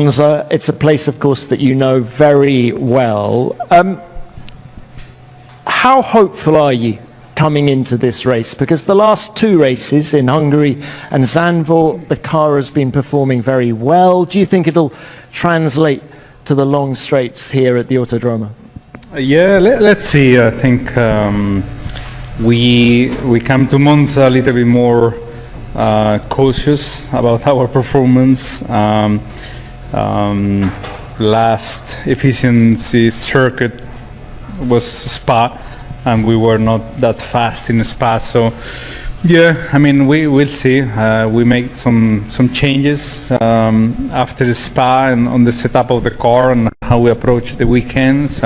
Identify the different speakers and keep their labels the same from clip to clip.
Speaker 1: Monza, it's a place, of course, that you know very well. How hopeful are you coming into this race? Because the last two races in Hungary and Zandvoort, the car has been performing very well. Do you think it'll translate to the long straights here at the Autodromo?
Speaker 2: Yeah, let's see. I think we come to Monza a little bit more cautious about our performance. Last efficiency circuit was Spa, and we were not that fast in Spa. So, yeah, I mean, we will see. We made some changes after the Spa and on the setup of the car and how we approach the weekends.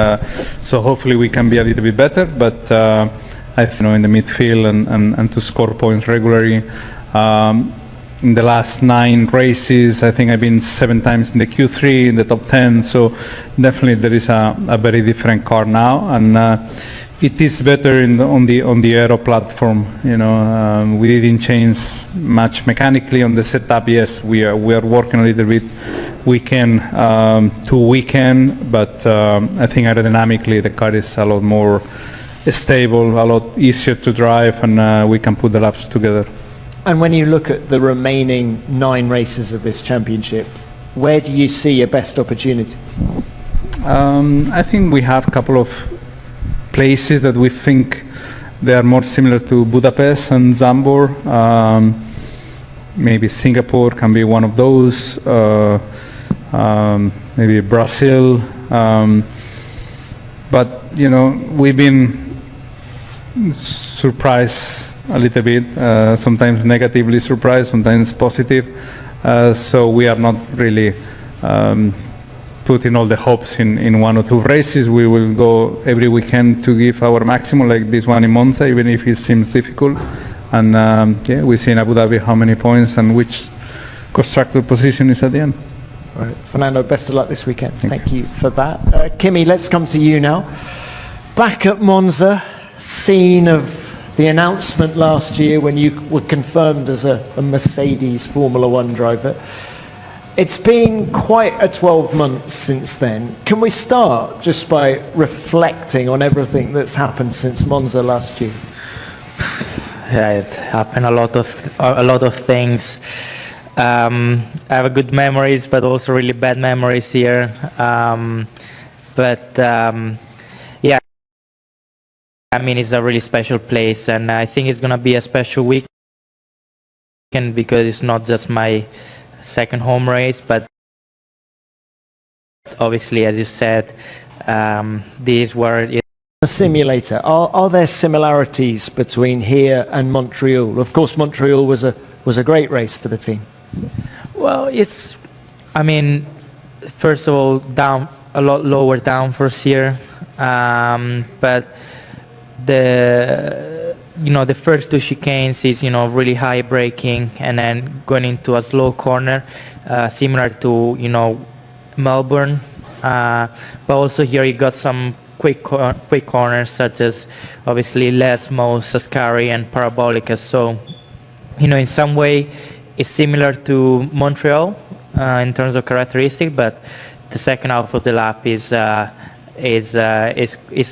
Speaker 2: So hopefully we can be a little bit better. But I think, in the midfield and to score points regularly. In the last 9 races, I think I've been 7 times in the Q3, in the top 10, so definitely there is a very different car now, and it is better on the aero platform. We didn't change much mechanically on the setup. Yes, we are working a little bit weekend to weekend, but I think aerodynamically the car is a lot more stable, a lot easier to drive, and we can put the laps together.
Speaker 1: And when you look at the remaining 9 races of this championship, where do you see your best opportunities?
Speaker 2: I think we have a couple of places that we think they are more similar to Budapest and Zandvoort. Maybe Singapore can be one of those. Maybe Brazil. But we've been surprised a little bit, sometimes negatively surprised, sometimes positive. So we are not really putting all the hopes in 1 or 2 races. We will go every weekend to give our maximum, like this one in Monza, even if it seems difficult. And we see in Abu Dhabi how many points and which constructor position is at the end.
Speaker 1: All right. Fernando, best of luck this weekend. Thank you for that. Kimi, let's come to you now. Back at Monza, scene of the announcement last year when you were confirmed as a Mercedes Formula One driver. It's been quite a 12 months since then. Can we start just by reflecting on everything that's happened since Monza last year?
Speaker 3: Yeah, it happened a lot of things. I have good memories, but also really bad memories here. Yeah, I mean, it's a really special place, and I think it's going to be a special weekend because it's not just my second home race, but obviously, as you said, this is where it
Speaker 1: a simulator. Are there similarities between here and Montreal? Of course, Montreal was a great race for the team.
Speaker 3: Well, I mean, first of all, a lot lower downforce here, but the first 2 chicanes is really high braking, and then going into a slow corner, similar to Melbourne, but also here you got some quick corners, such as obviously Les, Moss, Ascari, and Parabolica. So in some way it's similar to Montreal in terms of characteristic, but the second half of the lap is a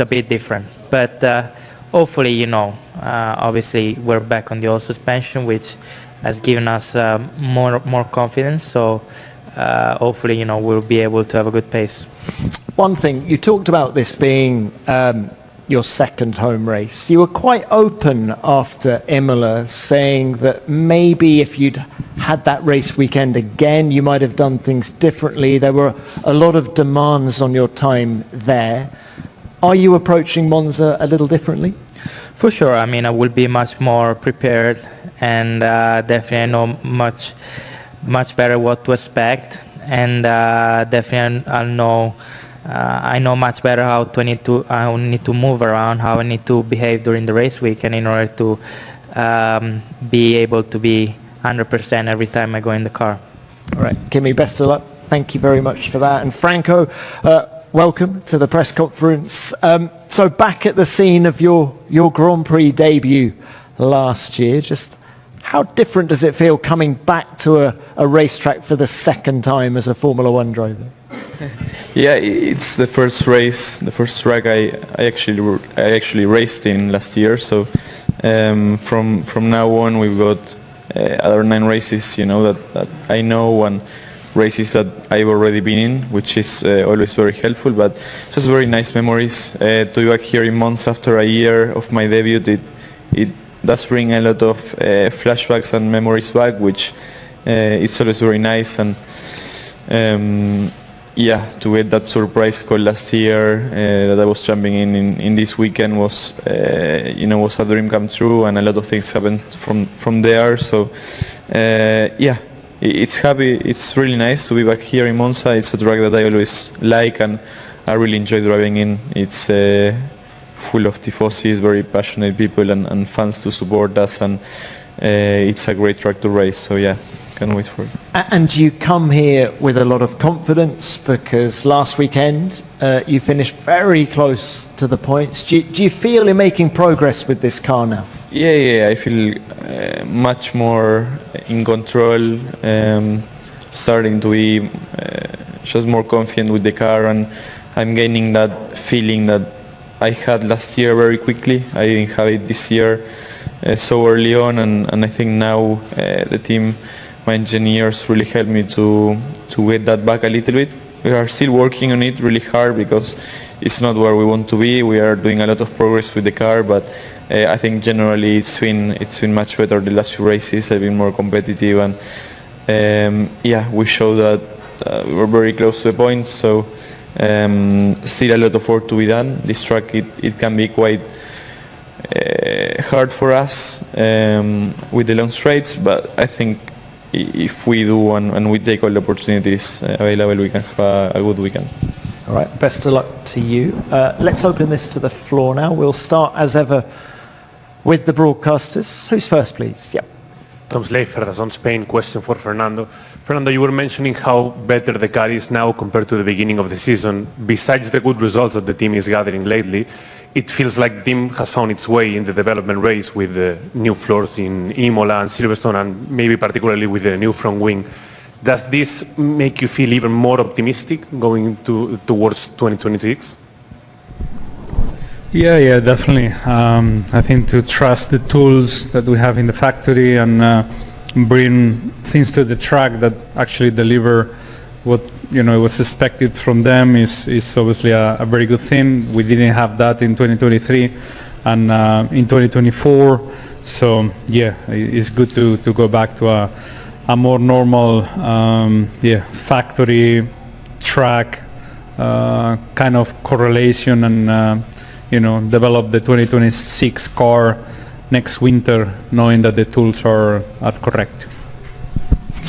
Speaker 3: bit different. But hopefully, obviously we're back on the all suspension, which has given us more confidence. So hopefully, we'll be able to have a good pace.
Speaker 1: One thing, you talked about this being your second home race. You were quite open after Imola, saying that maybe if you'd had that race weekend again, you might have done things differently. There were a lot of demands on your time there. Are you approaching Monza a little differently?
Speaker 3: For sure. I mean, I will be much more prepared, and definitely I know much better what to expect, and definitely I know much better how I need to move around, how I need to behave during the race week, and in order to be able to be 100% every time I go in the car.
Speaker 1: All right, Kimi, best of luck. Thank you very much for that. And Franco, welcome to the press conference. So back at the scene of your Grand Prix debut last year, just How different does it feel coming back to a racetrack for the second time as a Formula One driver?
Speaker 4: Yeah, it's the first race, the first track I actually raced in last year. So from now on, we've got other 9 races, that I know, and races that I've already been in, which is always very helpful. But just very nice memories to be back here in Monza after a year of my debut. It does bring a lot of flashbacks and memories back, which it's always very nice. And to get that surprise call last year that I was jumping in this weekend was a dream come true, and a lot of things happened from there. So it's really nice to be back here in Monza. It's a track that I always like and I really enjoy driving in. It's full of tifosi, very passionate people and fans to support us, and it's a great track to race. So can't wait for it.
Speaker 1: And you come here with a lot of confidence because last weekend you finished very close to the points. Do you feel you're making progress with this car now?
Speaker 4: Yeah, I feel much more in control, starting to be just more confident with the car, and I'm gaining that feeling that I had last year very quickly. I didn't have it this year so early on, and I think now the team, my engineers, really helped me to get that back a little bit. We are still working on it really hard because it's not where we want to be. We are doing a lot of progress with the car, but I think generally it's been much better the last few races. I've been more competitive, and we show that we were very close to the points. So still a lot of work to be done. This track it can be quite hard for us with the long straights, but I think if we do and we take all the opportunities available, we can have a good weekend.
Speaker 1: All right, best of luck to you. Let's open this to the floor now. We'll start as ever with the broadcasters. Who's first, please? Yep.
Speaker 5: Tom Slafer, DAZN Spain. Question for Fernando. Fernando, you were mentioning how better the car is now compared to the beginning of the season. Besides the good results that the team is gathering lately, it feels like the team has found its way in the development race with the new floors in Imola and Silverstone, and maybe particularly with the new front wing. Does this make you feel even more optimistic going towards 2026?
Speaker 2: Yeah, definitely. I think to trust the tools that we have in the factory and bring things to the track that actually deliver what was expected from them is obviously a very good thing. We didn't have that in 2023 and in 2024. So it's good to go back to a more normal factory track kind of correlation and develop the 2026 car next winter, knowing that the tools are correct.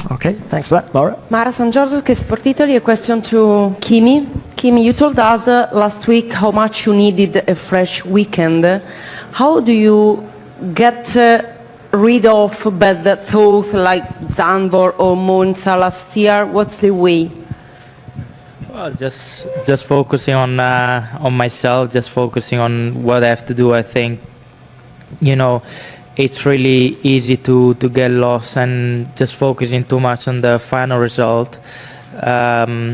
Speaker 1: Okay, thanks for that. Laura?
Speaker 6: Mara San Giorgio, Sport Italy. A question to Kimi. Kimi, you told us last week how much you needed a fresh weekend. How do you get rid of bad thoughts like Zandvoort or Monza last year? What's the way?
Speaker 3: Well, just focusing on myself, just focusing on what I have to do. I think, it's really easy to get lost and just focusing too much on the final result.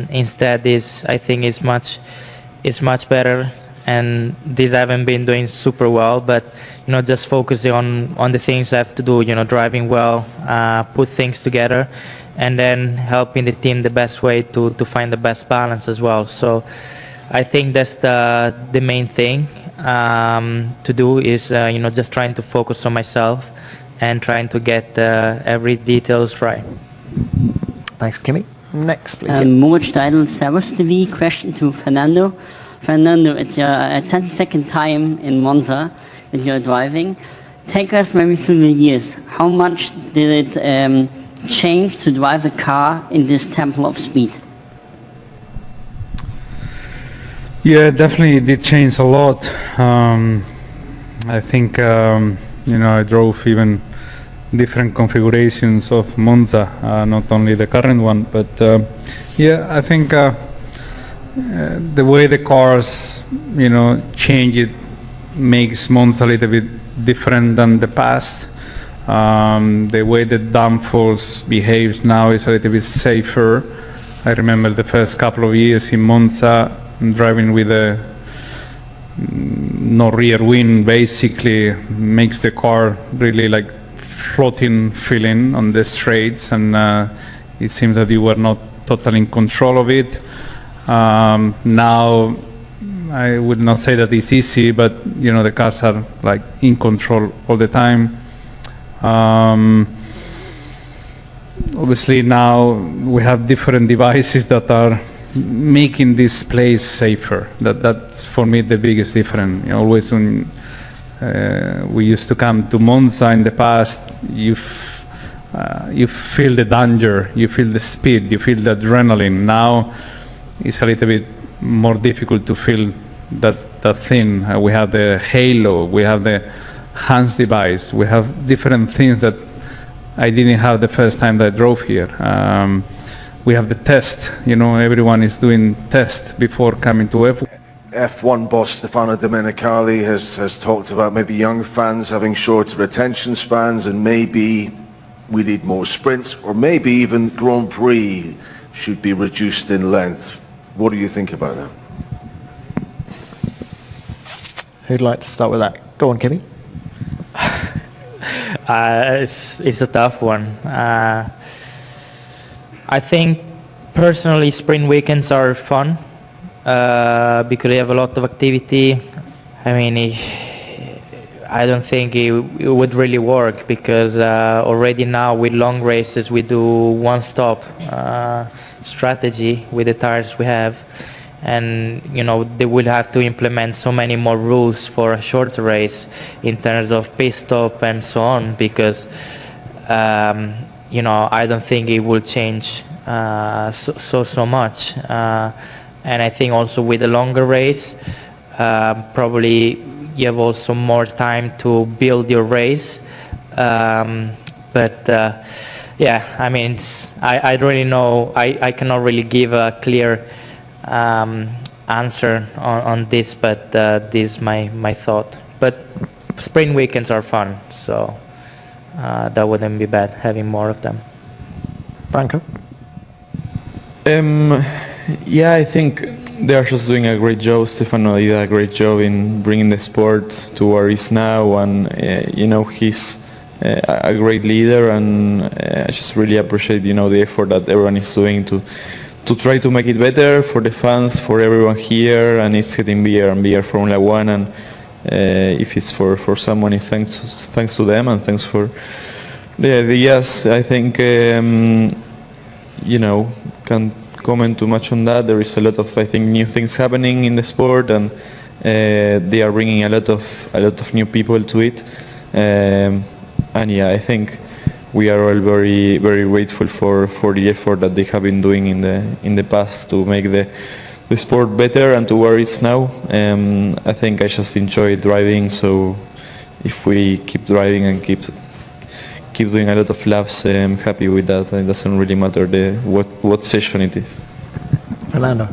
Speaker 3: Instead, I think it's much better. And this I haven't been doing super well, but just focusing on the things I have to do. Driving well, put things together, and then helping the team the best way to find the best balance as well. So I think that's the main thing to do is just trying to focus on myself and trying to get every details right.
Speaker 1: Thanks, Kimi. Next, please.
Speaker 7: Moritz Steidl, Servus TV. Question to Fernando. Fernando, it's your 22nd time in Monza that you're driving. Take us maybe through the years. How much did it change to drive a car in this temple of speed?
Speaker 2: Yeah, definitely it did change a lot. I think, I drove even different configurations of Monza, not only the current one, but I think the way the cars, change, it makes Monza a little bit different than the past. The way the downforce behaves now is a little bit safer. I remember the first couple of years in Monza, driving with a no rear wing basically makes the car really like floating feeling on the straights, and it seems that you were not totally in control of it. Now I would not say that it's easy, but you know, the cars are like in control all the time. Obviously now we have different devices that are making this place safer. That's for me the biggest difference. You know, always when we used to come to Monza in the past, you feel the danger, you feel the speed, you feel the adrenaline. Now it's a little bit more difficult to feel that thing. We have the halo, we have the hands device, we have different things that I didn't have the first time that I drove here. We have the test, you know, everyone is doing test before coming to F1.
Speaker 8: F1 boss Stefano Domenicali has talked about maybe young fans having shorter attention spans, and maybe we need more sprints, or maybe even Grand Prix should be reduced in length. What do you think about that?
Speaker 1: Who'd like to start with that? Go on, Kimi.
Speaker 3: It's a tough one. I think personally sprint weekends are fun because they have a lot of activity. I mean, I don't think it would really work because already now with long races we do one-stop strategy with the tires we have, and you know they will have to implement so many more rules for a shorter race in terms of pit stop and so on, because you know, I don't think it will change so much. And I think also with a longer race, probably you have also more time to build your race. But yeah, I mean, I don't really know. I cannot really give a clear answer on this, but this is my thought. But sprint weekends are fun, so that wouldn't be bad having more of them.
Speaker 1: Franco?
Speaker 4: Yeah, I think they are just doing a great job. Stefano did a great job in bringing the sport to where it is now, and you know, he's a great leader, and I just really appreciate, you know, the effort that everyone is doing to try to make it better for the fans, for everyone here, and it's getting bigger and bigger, Formula One, and if it's for someone, it's thanks to them, and thanks for the ideas. I think you know, can't comment too much on that. There is a lot of, I think, new things happening in the sport, and they are bringing a lot of new people to it. And yeah, I think we are all very grateful for the effort that they have been doing in the past to make the sport better and to where it's now. I think I just enjoy driving, so if we keep driving and keep doing a lot of laps, I'm happy with that. It doesn't really matter what session it is.
Speaker 1: Fernando?